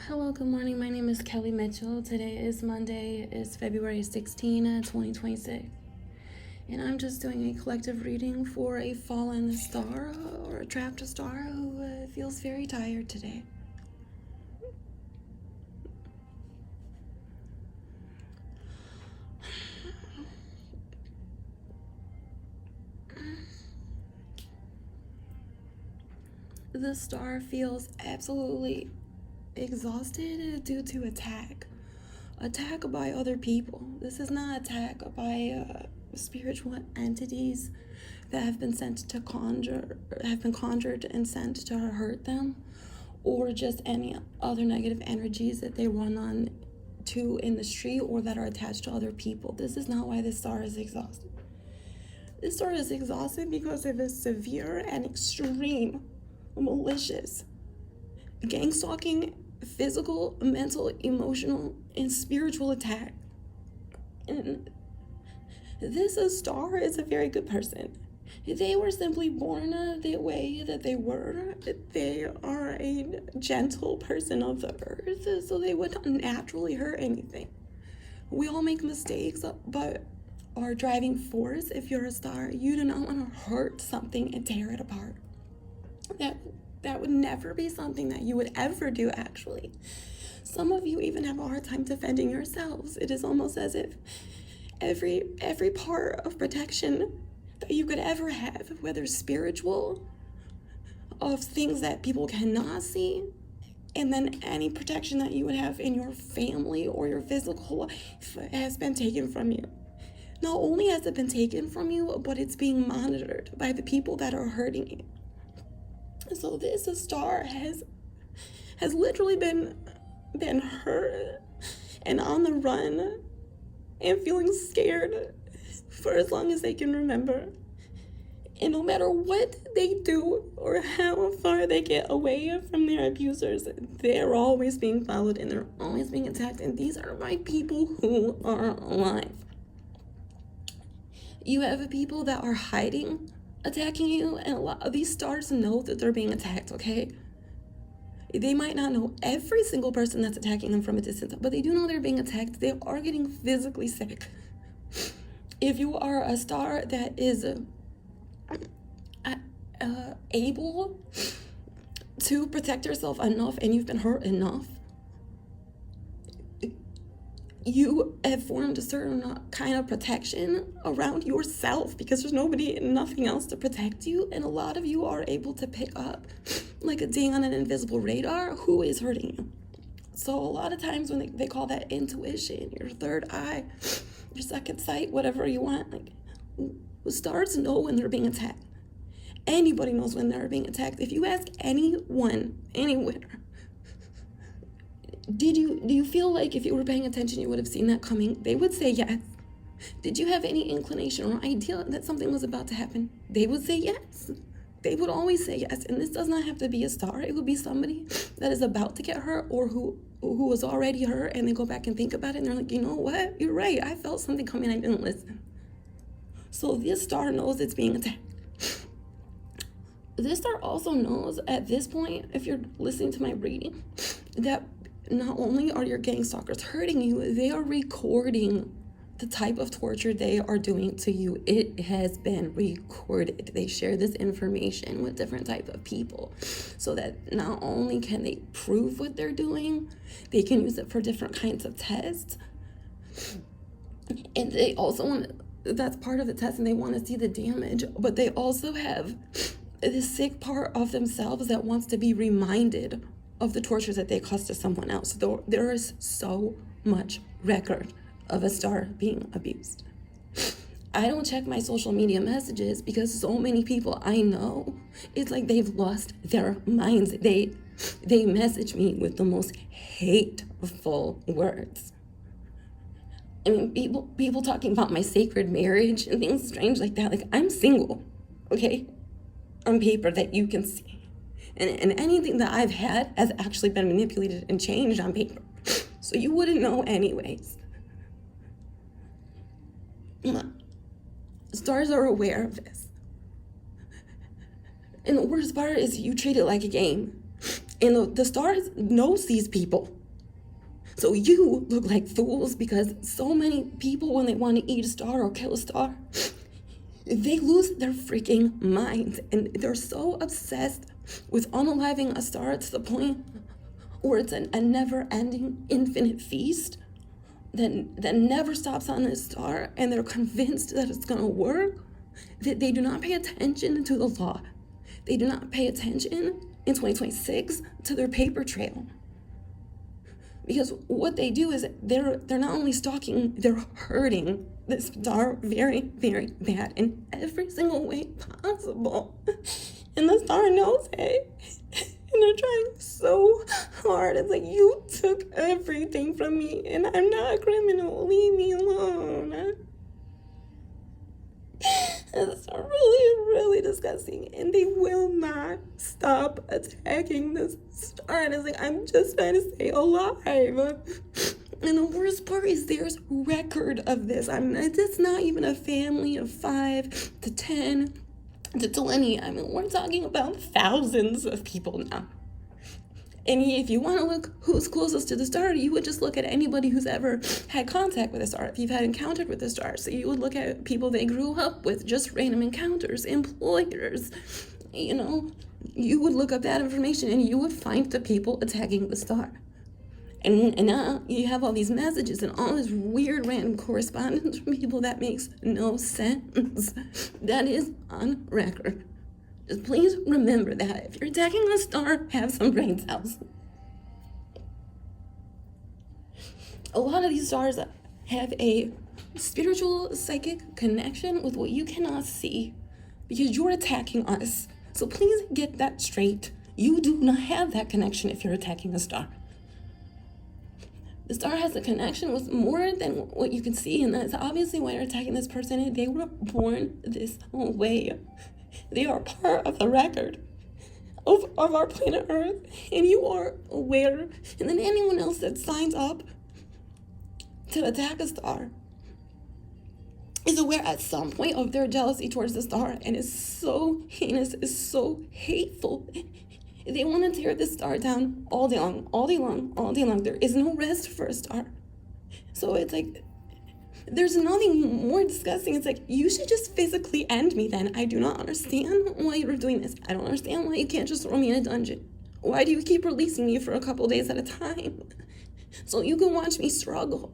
Hello, good morning. My name is Kelly Mitchell. Today is Monday, it's February 16, 2026. And I'm just doing a collective reading for a fallen star or a trapped star who feels very tired today. The star feels absolutely exhausted due to attack by other people. This is not attack by spiritual entities that have been conjured and sent to hurt them, or just any other negative energies that they run on to in the street or that are attached to other people. This is not why this star is exhausted. This star is exhausted because of a severe and extreme malicious gang stalking, physical, mental, emotional, and spiritual attack. And this star is a very good person. They were simply born the way that they were. They are a gentle person of the earth, so they would not naturally hurt anything. We all make mistakes, but our driving force, if you're a star, you do not want to hurt something and tear it apart. That would never be something that you would ever do, actually. Some of you even have a hard time defending yourselves. It is almost as if every part of protection that you could ever have, whether spiritual, of things that people cannot see, and then any protection that you would have in your family or your physical life has been taken from you. Not only has it been taken from you, but it's being monitored by the people that are hurting you. So this star has literally been hurt and on the run and feeling scared for as long as they can remember. And no matter what they do or how far they get away from their abusers, they're always being followed and they're always being attacked. And these are my people who are alive. You have people that are hiding, attacking you, and a lot of these stars know that they're being attacked, okay? They might not know every single person that's attacking them from a distance, but they do know they're being attacked. They are getting physically sick. If you are a star that is able to protect yourself enough and you've been hurt enough, you have formed a certain kind of protection around yourself because there's nothing else to protect you. And a lot of you are able to pick up, like a ding on an invisible radar, who is hurting you. So a lot of times when they call that intuition, your third eye, your second sight, whatever you want, like, stars know when they're being attacked. Anybody knows when they're being attacked. If you ask anyone, anywhere, do you feel like if you were paying attention you would have seen that coming? They would say yes. Did you have any inclination or idea that something was about to happen? They would say yes. They would always say yes. And this does not have to be a star. It would be somebody that is about to get hurt or who was already hurt, and they go back and think about it and they're like, you know what? You're right. I felt something coming. I didn't listen. So this star knows it's being attacked. This star also knows at this point, if you're listening to my reading, that not only are your gang stalkers hurting you, they are recording the type of torture they are doing to you. It has been recorded. They share this information with different types of people so that not only can they prove what they're doing, they can use it for different kinds of tests. And they also want, that's part of the test, and they want to see the damage, but they also have this sick part of themselves that wants to be reminded of the tortures that they caused to someone else. There is so much record of a star being abused. I don't check my social media messages because so many people I know, it's like they've lost their minds. They message me with the most hateful words. I mean, people talking about my sacred marriage and things strange like that. Like, I'm single, okay? On paper that you can see. And anything that I've had has actually been manipulated and changed on paper. So you wouldn't know anyways. Stars are aware of this. And the worst part is you treat it like a game. And the star knows these people. So you look like fools because so many people, when they want to eat a star or kill a star, they lose their freaking minds. And they're so obsessed with unaliving a star to the point where it's a never-ending, infinite feast that never stops on this star, and they're convinced that it's going to work, that they do not pay attention to the law. They do not pay attention in 2026 to their paper trail. Because what they do is they're not only stalking, they're hurting this star very, very bad in every single way possible. And the star knows it. And they're trying so hard. It's like, you took everything from me and I'm not a criminal. Leave me alone. It's really, really disgusting. And they will not stop attacking this star. And it's like, I'm just trying to stay alive. And the worst part is there's record of this. I mean, it's not even a family of 5 to 10 to 20. I mean, we're talking about thousands of people now. And if you want to look who's closest to the star, you would just look at anybody who's ever had contact with the star, if you've had encountered with the star. So you would look at people they grew up with, just random encounters, employers, you would look up that information and you would find the people attacking the star. And now you have all these messages and all this weird random correspondence from people that makes no sense. That is on record. Just please remember that. If you're attacking a star, have some brain cells. A lot of these stars have a spiritual, psychic connection with what you cannot see because you're attacking us. So please get that straight. You do not have that connection if you're attacking a star. The star has a connection with more than what you can see, and that's obviously why you're attacking this person. They were born this way. They are part of the record of our planet Earth, and you are aware. And then anyone else that signs up to attack a star is aware at some point of their jealousy towards the star, and it's so heinous, it's so hateful. They want to tear this star down all day long, all day long, all day long. There is no rest for a star. So it's like, there's nothing more disgusting. It's like, you should just physically end me then. I do not understand why you're doing this. I don't understand why you can't just throw me in a dungeon. Why do you keep releasing me for a couple days at a time? So you can watch me struggle.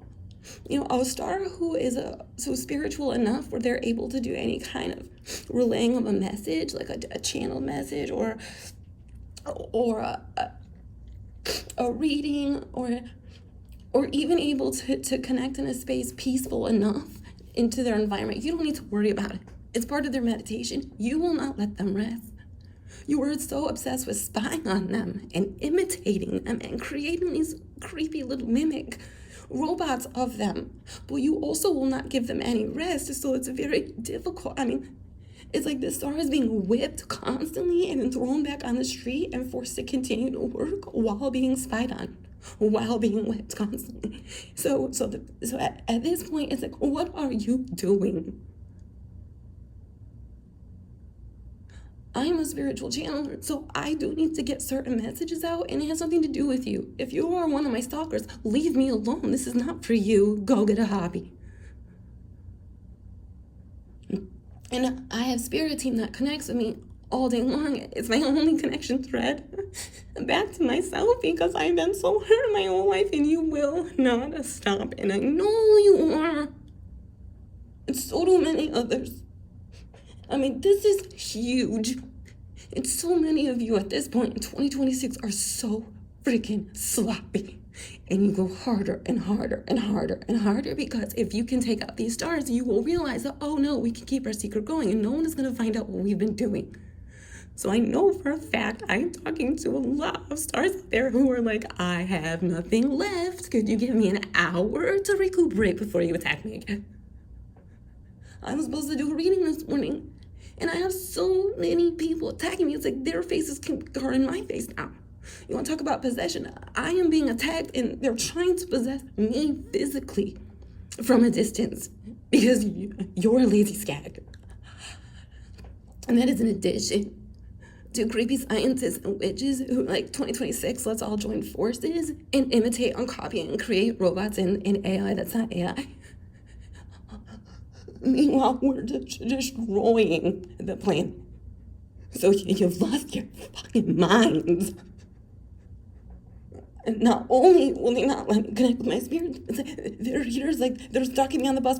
A star who is so spiritual enough where they're able to do any kind of relaying of a message, like a channeled message or a reading or even able to connect in a space peaceful enough into their environment. You don't need to worry about it. It's part of their meditation. You will not let them rest. You are so obsessed with spying on them and imitating them and creating these creepy little mimic robots of them. But you also will not give them any rest, so it's very difficult. I mean, it's like the star is being whipped constantly and then thrown back on the street and forced to continue to work while being spied on, while being whipped constantly. So at this point, it's like, what are you doing? I'm a spiritual channeler, so I do need to get certain messages out, and it has something to do with you. If you are one of my stalkers, leave me alone. This is not for you. Go get a hobby. And I have spirit team that connects with me all day long. It's my only connection thread back to myself because I've been so hurt my whole life, and you will not stop. And I know you are. And so do many others. I mean, this is huge. And so many of you at this point in 2026 are so freaking sloppy. And you go harder and harder and harder and harder because if you can take out these stars, you will realize that, oh no, we can keep our secret going and no one is going to find out what we've been doing. So I know for a fact I'm talking to a lot of stars out there who are like, I have nothing left. Could you give me an hour to recuperate before you attack me again? I was supposed to do a reading this morning. And I have so many people attacking me. It's like their faces are in my face now. You want to talk about possession? I am being attacked and they're trying to possess me physically from a distance because you're a lazy skag. And that is in addition Do creepy scientists and witches who like 2026, let's all join forces and imitate and copy and create robots and AI that's not AI? Meanwhile, we're destroying the planet. So you've lost your fucking minds. And not only will they not let me connect with my spirit, they're here, they're stalking me on the bus.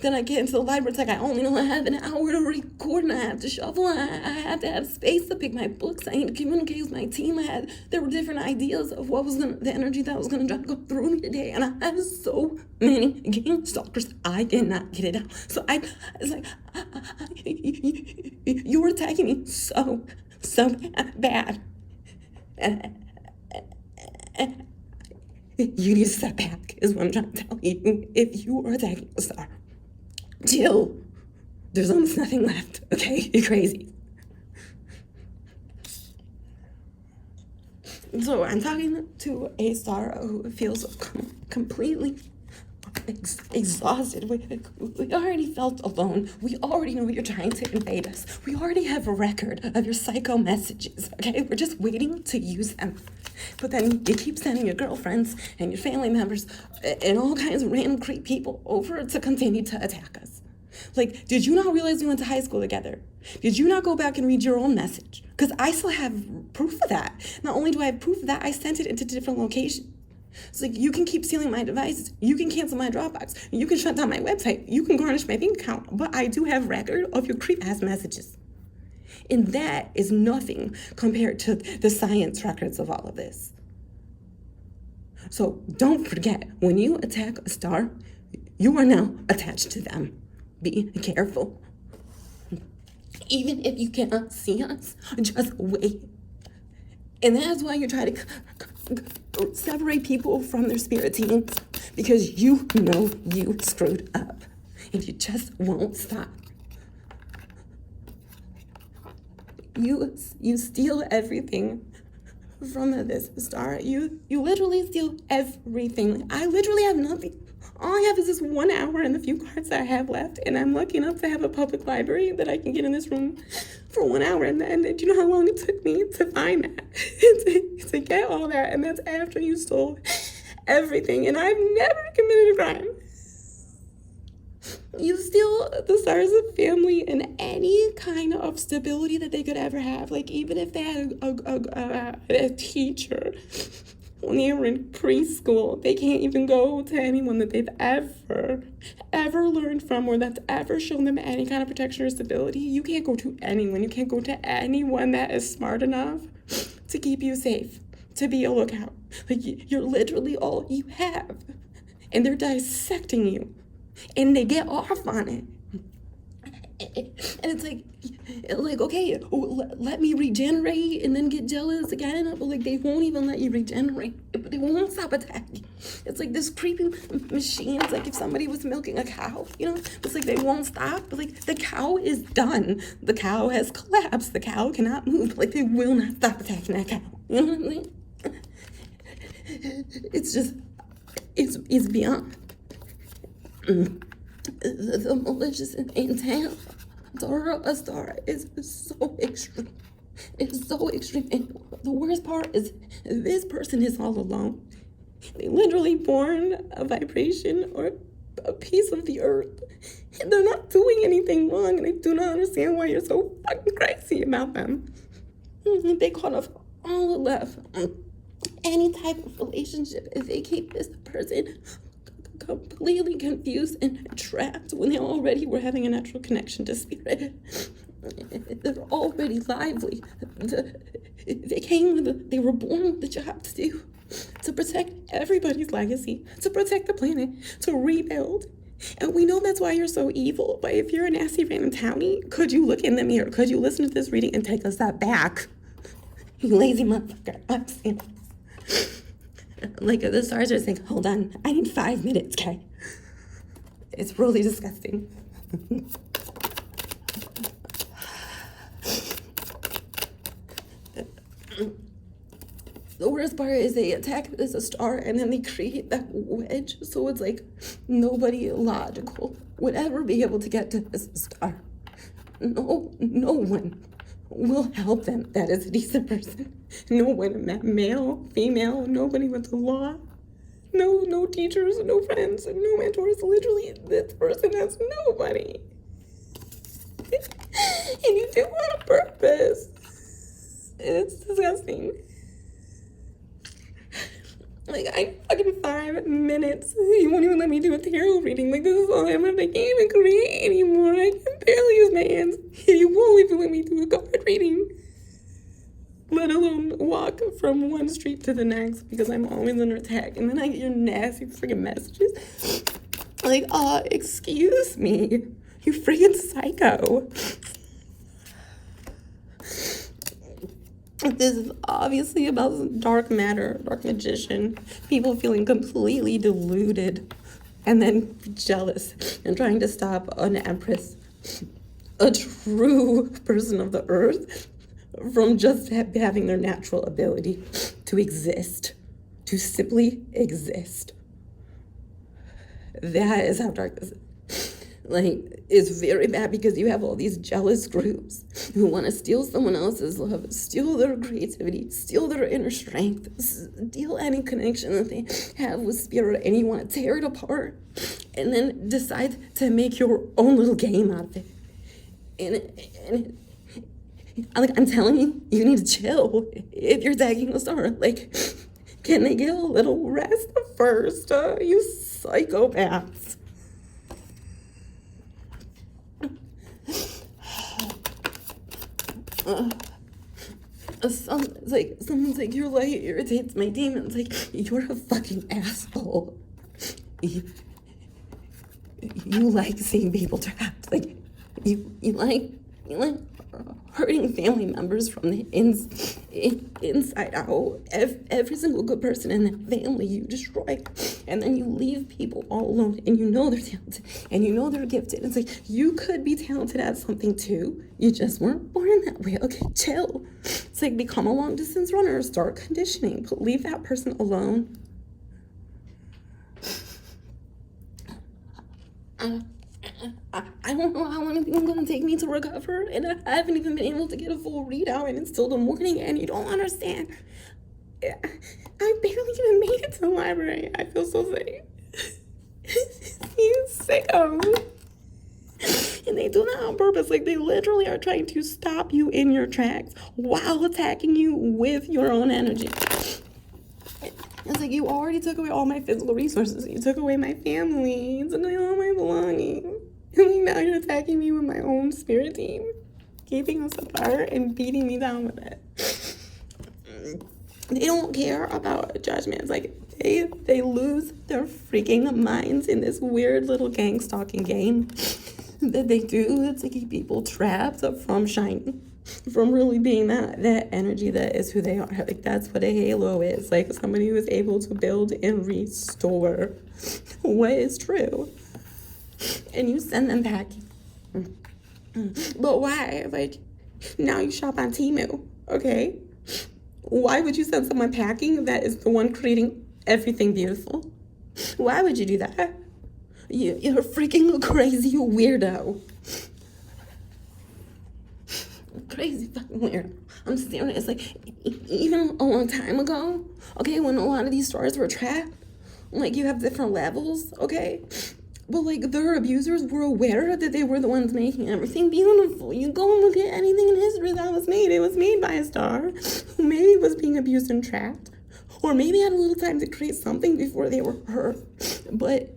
Then I get into the library, it's like I only know I have an hour to record and I have to shuffle. I have to have space to pick my books. I need to communicate with my team. There were different ideas of what was the energy that was gonna go through me today. And I have so many game stalkers, I cannot get it out. So it's like, you were attacking me so bad. You need to step back, is what I'm trying to tell you. If you are attacking a star, till there's almost nothing left, okay? You're crazy. So I'm talking to a star who feels completely exhausted. We already felt alone. We already know you're trying to invade us. We already have a record of your psycho messages, okay? We're just waiting to use them. But then you keep sending your girlfriends and your family members and all kinds of random creep people over to continue to attack us. Like, did you not realize we went to high school together? Did you not go back and read your own message? Because I still have proof of that. Not only do I have proof of that, I sent it into different locations. It's like, you can keep stealing my devices. You can cancel my Dropbox. You can shut down my website. You can garnish my bank account. But I do have record of your creep-ass messages. And that is nothing compared to the science records of all of this. So don't forget, when you attack a star, you are now attached to them. Be careful. Even if you cannot see us, just wait. And that's why you try to separate people from their spirit teams, because you know you screwed up and you just won't stop. You steal everything from this star. You literally steal everything. I literally have nothing. All I have is this 1 hour and the few cards that I have left, and I'm lucky enough to have a public library that I can get in this room for 1 hour. And then, do you know how long it took me to find that? to get all that, and that's after you stole everything, and I've never committed a crime. You steal the stars of family and any kind of stability that they could ever have. Like, even if they had a teacher when they were in preschool, they can't even go to anyone that they've ever learned from or that's ever shown them any kind of protection or stability. You can't go to anyone. You can't go to anyone that is smart enough to keep you safe, to be a lookout. Like, you're literally all you have. And they're dissecting you. And they get off on it. And it's like, okay, let me regenerate and then get jealous again. But like, they won't even let you regenerate. But they won't stop attacking. It's like this creepy machine. It's like if somebody was milking a cow, it's like they won't stop. But like, the cow is done. The cow has collapsed. The cow cannot move. But like, they will not stop attacking that cow. You know what I mean? It's just, it's beyond. The malicious intent toward a star is so extreme. It's so extreme. And the worst part is this person is all alone. They literally born a vibration or a piece of the earth. And they're not doing anything wrong. And I do not understand why you're so fucking crazy about them. They cut off all the love. Any type of relationship, if they keep this person completely confused and trapped when they already were having a natural connection to spirit. They're already lively. They were born with the job to do, to protect everybody's legacy, to protect the planet, to rebuild. And we know that's why you're so evil, but if you're a nasty random townie, could you look in the mirror? Could you listen to this reading and take a step back? You lazy motherfucker. I'm saying. Like, the stars are saying, hold on, I need 5 minutes, okay? It's really disgusting. The worst part is they attack this star and then they create that wedge, so it's like nobody logical would ever be able to get to this star. No one will help them. That is a decent person. No one, male, female, nobody with the law. No teachers, no friends, no mentors. Literally, this person has nobody. And you do it on purpose. It's disgusting. Like, I fucking 5 minutes. You won't even let me do a tarot reading. Like, this is all I can't even create anymore. I can barely use my hands. You won't even let me do a card reading. Let alone walk from one street to the next because I'm always under attack. And then I get your nasty freaking messages. Like, excuse me. You freaking psycho. This is obviously about dark matter, dark magician, people feeling completely deluded and then jealous and trying to stop an empress, a true person of the earth, from just having their natural ability to exist, to simply exist. That is how dark this is. Like, it's very bad because you have all these jealous groups who want to steal someone else's love, steal their creativity, steal their inner strength, steal any connection that they have with spirit, and you want to tear it apart and then decide to make your own little game out of it. And like, I'm telling you, you need to chill if you're tagging a star. Like, can they get a little rest first, you psychopaths? Someone's like, your light irritates my demons. Like, you're a fucking asshole. You like seeing people trapped. Like, you like hurting family members from the inside out. Every single good person in that family you destroy, and then you leave people all alone, and you know they're talented, and you know they're gifted. It's like, you could be talented at something too, you just weren't born that way. Okay, chill. It's like, become a long distance runner, start conditioning, but leave that person alone. I don't know how long it's going to take me to recover, and I haven't even been able to get a full readout, and it's still the morning, and you don't understand. I barely even made it to the library. I feel so safe. You sicko. And they do that on purpose. Like, they literally are trying to stop you in your tracks while attacking you with your own energy. It's like, you already took away all my physical resources. You took away my family. You took away all my belongings. And now you're attacking me with my own spirit team, keeping us apart and beating me down with it. They don't care about judgment. It's like, they lose their freaking minds in this weird little gang stalking game that they do to keep people trapped from shining, from really being that energy that is who they are. Like, that's what a halo is. Like, somebody who is able to build and restore what is true. And you send them back. But why? Like, now you shop on Temu, okay? Why would you send someone packing that is the one creating everything beautiful? Why would you do that? You're a freaking crazy weirdo. Crazy fucking weirdo. I'm serious. Like, even a long time ago, okay, when a lot of these stores were trapped, like, you have different levels, okay? But, like, their abusers were aware that they were the ones making everything beautiful. You go and look at anything in history that was made. It was made by a star who maybe was being abused and trapped, or maybe had a little time to create something before they were hurt. But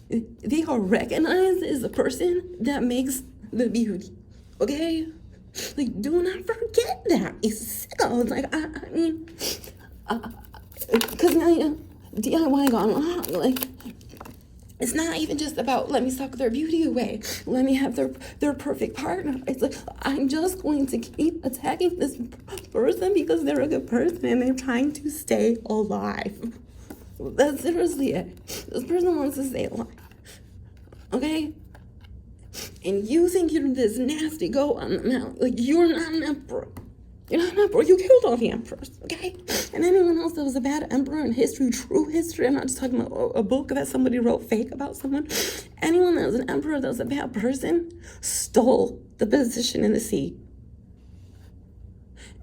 they are recognized as the person that makes the beauty, okay? Like, do not forget that. It's sicko. It's like, I mean, because now, you know, DIY gone wrong. Like, it's not even just about, let me suck their beauty away. Let me have their perfect partner. It's like, I'm just going to keep attacking this person because they're a good person and they're trying to stay alive. That's seriously it. This person wants to stay alive. Okay? And you think you're this nasty goat on the mountain. Like, you're not an emperor. You're not an emperor. You killed all the emperors, okay? And anyone else that was a bad emperor in history, true history, I'm not just talking about a book that somebody wrote fake about someone. Anyone that was an emperor that was a bad person stole the position in the sea.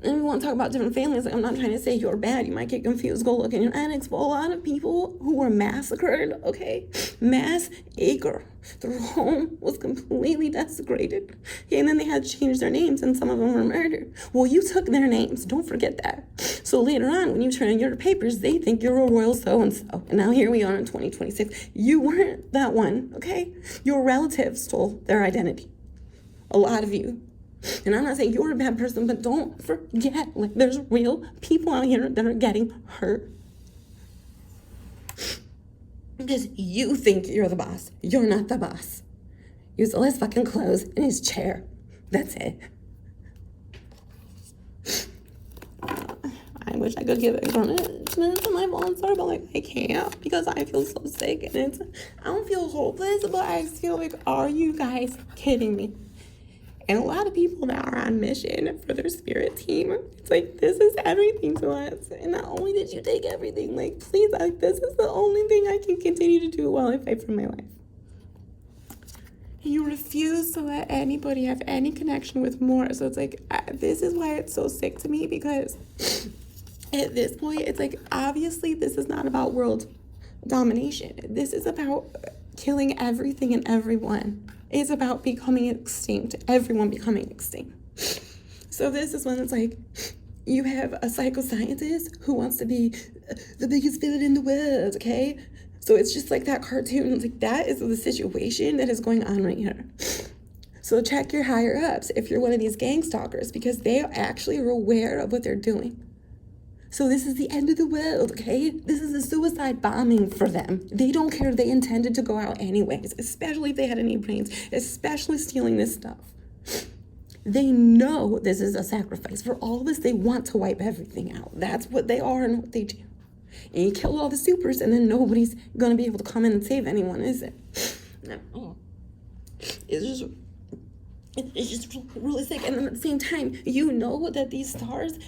And we want to talk about different families. Like, I'm not trying to say you're bad. You might get confused. Go look in your annex. But a lot of people who were massacred, okay, mass acre. Their home was completely desecrated. Okay, and then they had to change their names, and some of them were murdered. Well, you took their names. Don't forget that. So later on, when you turn in your papers, they think you're a royal so-and-so. And now here we are in 2026. You weren't that one, okay? Your relatives stole their identity. A lot of you. And I'm not saying you're a bad person, but don't forget, like, there's real people out here that are getting hurt. Because you think you're the boss. You're not the boss. You stole his fucking clothes and his chair. That's it. I wish I could give acknowledgement to my volunteer, but like I can't because I feel so sick, and I don't feel hopeless, but I feel like, are you guys kidding me? And a lot of people that are on mission for their spirit team, it's like, this is everything to us. And not only did you take everything, like, please, like, this is the only thing I can continue to do while I fight for my life. And you refuse to let anybody have any connection with more. So it's like, this is why it's so sick to me, because at this point, it's like, obviously, this is not about world domination. This is about killing everything and everyone. It's about becoming extinct, everyone becoming extinct. So this is when it's like, you have a psychoscientist who wants to be the biggest villain in the world, okay? So it's just like that cartoon. It's like, that is the situation that is going on right here. So check your higher ups if you're one of these gang stalkers, because they actually are aware of what they're doing. So this is the end of the world, okay? This is a suicide bombing for them. They don't care. They intended to go out anyways, especially if they had any brains, especially stealing this stuff. They know this is a sacrifice. For all of us, they want to wipe everything out. That's what they are and what they do. And you kill all the supers, and then nobody's going to be able to come in and save anyone, is it? No. It's just really sick. And then at the same time, you know that these stars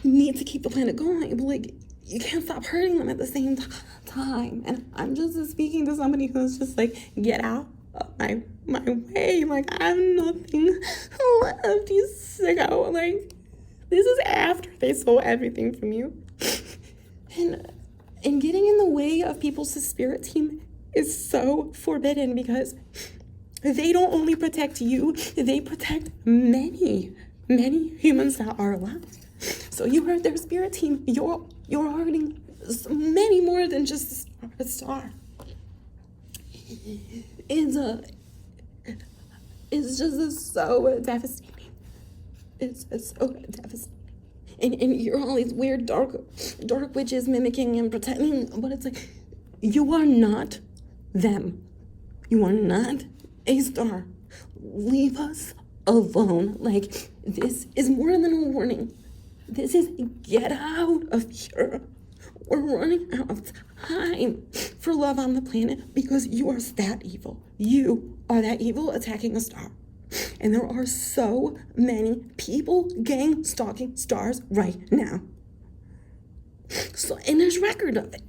need to keep the planet going, but like, you can't stop hurting them at the same time. And I'm just speaking to somebody who's just like, get out of my way. Like, I have nothing left, you sicko. Like, this is after they stole everything from you. And getting in the way of people's spirit team is so forbidden, because they don't only protect you, they protect many humans that are alive. So you hurt their spirit team, you're hurting many more than just a star. It's just so devastating. It's so devastating. And you're all these weird dark witches mimicking and pretending, but it's like, you are not them. You are not a star. Leave us alone. Like, this is more than a warning. This is get out of here. We're running out of time for love on the planet because you are that evil. You are that evil attacking a star. And there are so many people gang stalking stars right now. So, and there's record of it.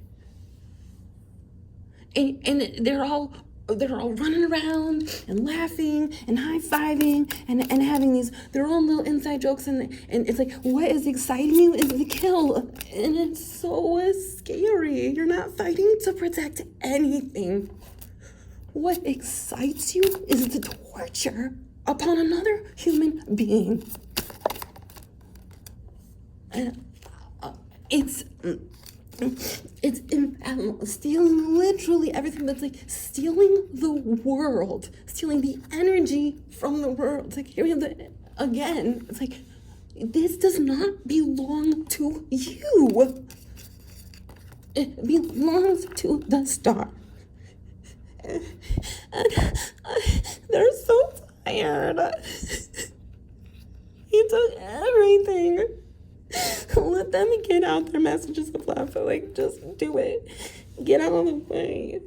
And they're all running around and laughing and high-fiving and having these their own little inside jokes, and it's like, what is exciting you is the kill, and it's so scary. You're not fighting to protect anything. What excites you is the torture upon another human being. And it's stealing literally everything. That's like stealing the world, stealing the energy from the world. It's like, again, it's like, this does not belong to you. It belongs to the star. They're so tired. He took everything. Let them get out their messages of love. Like, just do it. Get out of the way.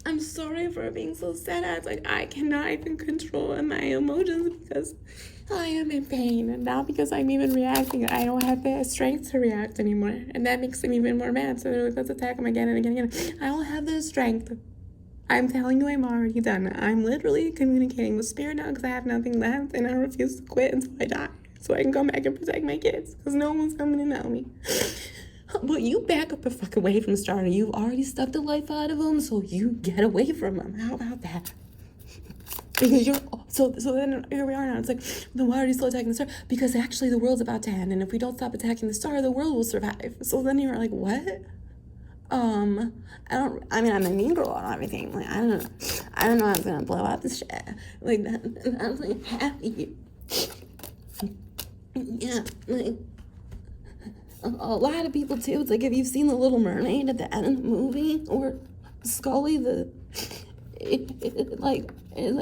I'm sorry for being so sad. It's like, I cannot even control my emotions because I am in pain. And now because I'm even reacting, I don't have the strength to react anymore. And that makes them even more mad. So they're like, let's attack him again and again and again. I don't have the strength. I'm telling you, I'm already done. I'm literally communicating with spirit now because I have nothing left, and I refuse to quit until I die, so I can come back and protect my kids because no one's coming to know me. But you back up the fuck away from Starter. You've already stuck the life out of him, so you get away from him. How about that? Because you're so then here we are now. It's like, then why are you still attacking the star? Because actually the world's about to end, and if we don't stop attacking the star, the world will survive. So then you're like, what? I'm a mean girl and everything. Like, I don't know how I'm gonna blow out this shit. Like that's like happy. Yeah, like a lot of people too. It's like, if you've seen The Little Mermaid at the end of the movie, or Scully, like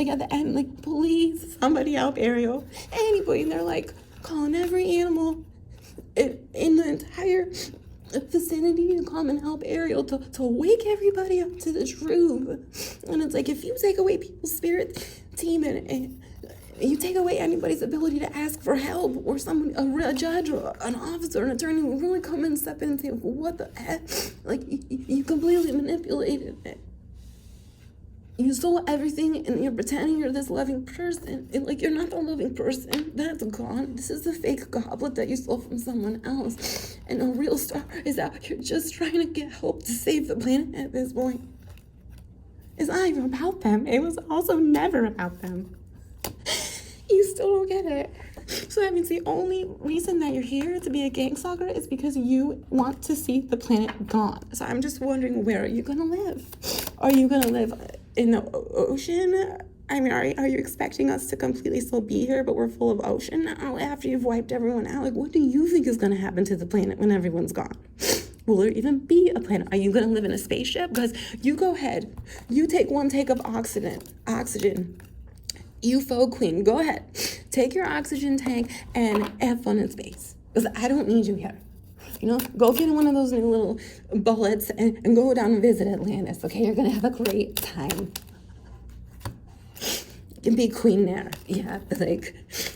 at the end, like, please somebody help Ariel, anybody, and they're like calling every animal in the entire vicinity to come and help Ariel to wake everybody up to the truth. And it's like, if you take away people's spirit team and you take away anybody's ability to ask for help, or someone, a judge or an officer, an attorney will really come in and step in and say, what the heck? Like, you completely manipulated it. You stole everything, and you're pretending you're this loving person. And, like, you're not the loving person. That's gone. This is the fake goblet that you stole from someone else. And a real star is out here just trying to get help to save the planet at this point. It's not even about them. It was also never about them. You still don't get it. So that means the only reason that you're here to be a gang stalker is because you want to see the planet gone. So I'm just wondering, where are you gonna live? Are you gonna live in the ocean? I mean, are you expecting us to completely still be here, but we're full of ocean now after you've wiped everyone out? Like, what do you think is gonna happen to the planet when everyone's gone? Will there even be a planet? Are you gonna live in a spaceship? Because you go ahead, you take one take of oxygen. You faux queen, go ahead. Take your oxygen tank and have fun in space. Because I don't need you here. You know, go get one of those new little bullets and go down and visit Atlantis, okay? You're gonna have a great time. You can be queen there. Yeah, like,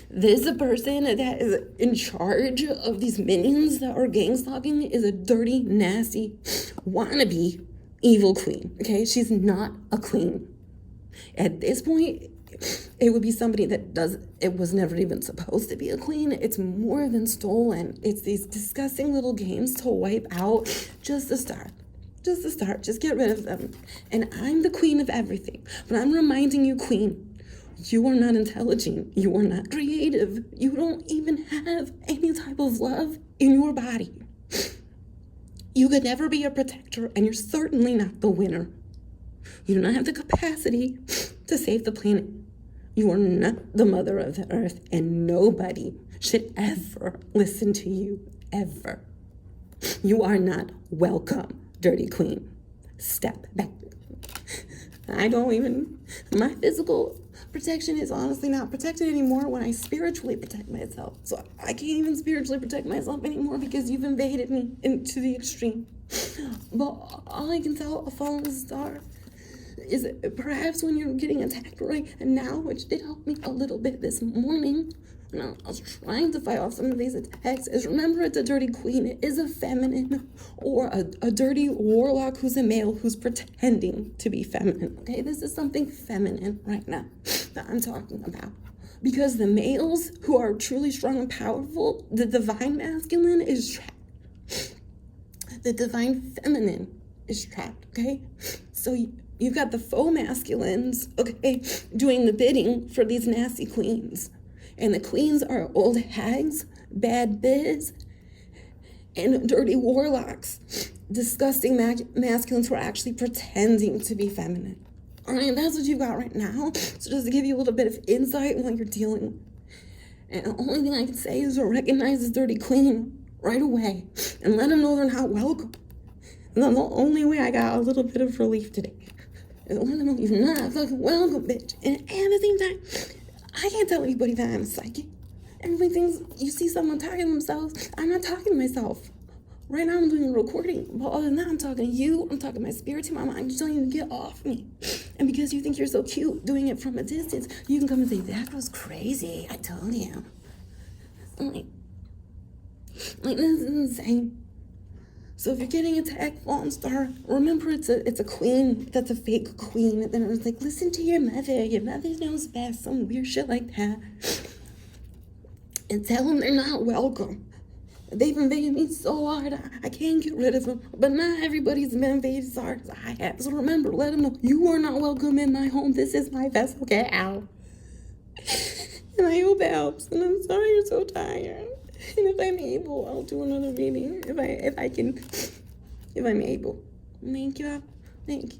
this person that is in charge of these minions that are gang stalking is a dirty, nasty, wannabe evil queen, okay? She's not a queen. At this point, it would be somebody it was never even supposed to be a queen. It's more than stolen. It's these disgusting little games to wipe out just to start. Just get rid of them. And I'm the queen of everything. But I'm reminding you, queen, you are not intelligent. You are not creative. You don't even have any type of love in your body. You could never be a protector, and you're certainly not the winner. You do not have the capacity to save the planet. You are not the mother of the earth, and nobody should ever listen to you, ever. You are not welcome, dirty queen. Step back. My physical protection is honestly not protected anymore when I spiritually protect myself. So I can't even spiritually protect myself anymore because you've invaded me into the extreme. But all I can tell a fallen star is perhaps when you're getting attacked right now, which did help me a little bit this morning when I was trying to fight off some of these attacks, is remember, it's a dirty queen. It is a feminine, or a dirty warlock who's a male who's pretending to be feminine. Okay, this is something feminine right now that I'm talking about. Because the males who are truly strong and powerful, the divine masculine is trapped. The divine feminine is trapped, okay? So you've got the faux masculines, okay, doing the bidding for these nasty queens. And the queens are old hags, bad biz, and dirty warlocks. Disgusting masculines who are actually pretending to be feminine. All right, that's what you've got right now. So just to give you a little bit of insight on what you're dealing with. And the only thing I can say is to recognize this dirty queen right away and let them know they're not welcome. And then the only way I got a little bit of relief today is let them know you're not fucking welcome, bitch. And at the same time, I can't tell anybody that I'm a psychic. Everybody thinks you see someone talking to themselves. I'm not talking to myself. Right now I'm doing a recording, but other than that, I'm talking to you. I'm talking to my spirit team. I'm just telling you to get off me. And because you think you're so cute doing it from a distance, you can come and say, that was crazy. I told you. I'm like, this is insane. So if you're getting attacked, Fallen Star, remember it's a queen that's a fake queen. And then it was like, listen to your mother. Your mother knows best. Some weird shit like that. And tell them they're not welcome. They've invaded me so hard, I can't get rid of them. But not everybody's been invaded as hard as I have. So remember, let them know you are not welcome in my home. This is my vessel. Get out. And I hope it helps. And I'm sorry you're so tired. And if I'm able, I'll do another reading. If I'm able. Thank you. Thank you.